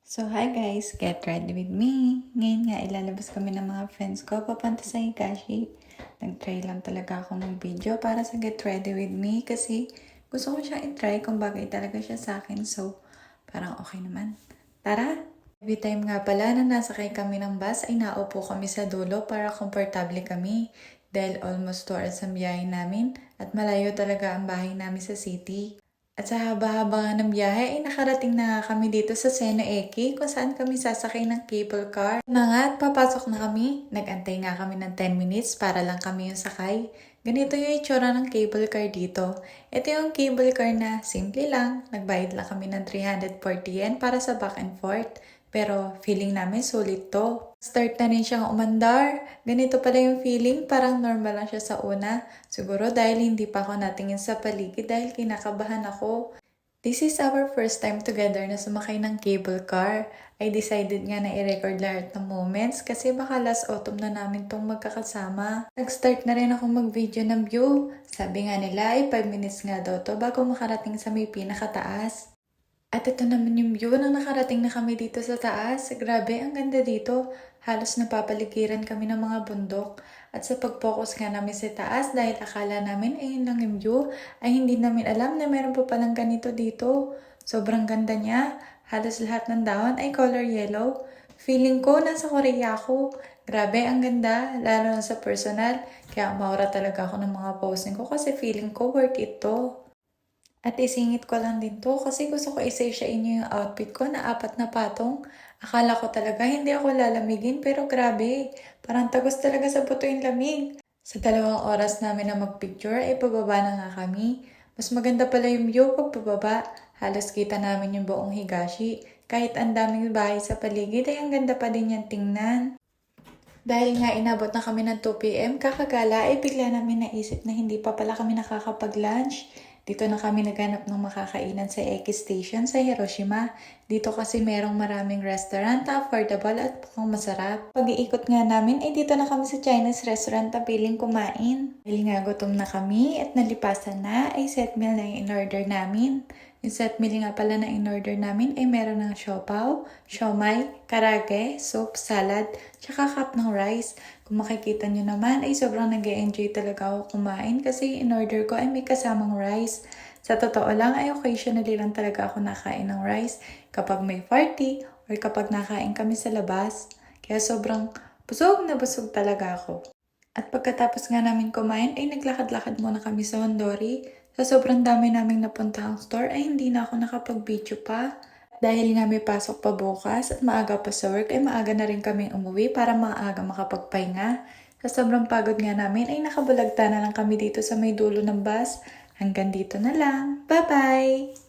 So, hi guys! Get ready with me! Ngayon nga, ilalabas kami ng mga friends ko papunta sa Higashi. Nag-try lang talaga ako ng video para sa Get Ready with me kasi gusto ko siyang i-try kung bagay talaga siya sa akin. So, parang okay naman. Tara! Every time nga pala na nasakay kami ng bus ay naupo kami sa dulo para komportable kami. Dahil almost 2 hours ang biyahe namin at malayo talaga ang bahay namin sa city. At sa haba-haba ng biyahe ay nakarating na nga kami dito sa Seno Eki kung saan kami sasakay ng cable car. Na nga at papasok na kami. Nag-antay nga kami ng 10 minutes para lang kami yung sakay. Ganito yung itsura ng cable car dito. Ito yung cable car na simple lang. Nagbayad lang kami ng 340 yen para sa back and forth. Pero feeling namin sulit to. Start na rin siyang umandar. Ganito pala yung feeling, parang normal lang siya sa una. Siguro dahil hindi pa ako natingin sa paligid dahil kinakabahan ako. This is our first time together na sumakay ng cable car. I decided nga na i-record lahat ng moments kasi baka last autumn na namin tong magkakasama. Nag-start na rin ako mag-video ng view. Sabi nga nila ay 5 minutes nga daw to bago makarating sa may pinakataas. At ito naman yung view nang nakarating na kami dito sa taas. Grabe, ang ganda dito. Halos napapaligiran kami ng mga bundok. At sa pag-focus nga namin sa taas, dahil akala namin ayun lang yung view, ay hindi namin alam na meron pa palang ganito dito. Sobrang ganda niya. Halos lahat ng dahon ay color yellow. Feeling ko nasa Korea ako. Grabe, ang ganda. Lalo na sa personal. Kaya maura talaga ako ng mga posing ko kasi feeling ko worth it to. At isingit ko lang din to kasi gusto ko i-share sa inyo yung outfit ko na 4 na patong. Akala ko talaga hindi ako lalamigin pero grabe, parang tagos talaga sa buto yung lamig. Sa 2 oras namin na magpicture ay pababa na nga kami. Mas maganda pala yung view pag pababa. Halos kita namin yung buong Higashi. Kahit ang daming bahay sa paligid ay ang ganda pa din yan tingnan. Dahil nga inabot na kami ng 2 PM, kakagala ay bigla namin naisip na hindi pa pala kami nakakapag-lunch. Dito na kami naghanap ng makakainan sa Eki Station sa Hiroshima. Dito kasi merong maraming restaurant na affordable at mukhang masarap. Pag-iikot nga namin ay dito na kami sa Chinese restaurant na piling kumain. Dahil nga gutom na kami at nalipasan na ay set meal na yung in-order namin. Yung set meal nga pala na in-order namin ay meron ng siopaw, siomai, karage, soup, salad, tsaka cup ng rice. Kung makikita nyo naman ay sobrang nag-enjoy talaga ako kumain kasi in-order ko ay may kasamang rice. Sa totoo lang ay occasionally lang talaga ako nakain ng rice kapag may party or kapag nakain kami sa labas. Kaya sobrang busog na busog talaga ako. At pagkatapos nga namin kumain ay naglakad-lakad muna kami sa Hondori. Sa sobrang dami naming napuntahang store ay hindi na ako nakapag-video pa. Dahil nga may pasok pa bukas at maaga pa sa work ay maaga na rin kaming umuwi para maaga makapagpahinga. Sa sobrang pagod nga namin ay nakabulagta na lang kami dito sa may dulo ng bus. Hanggang dito na lang. Bye-bye!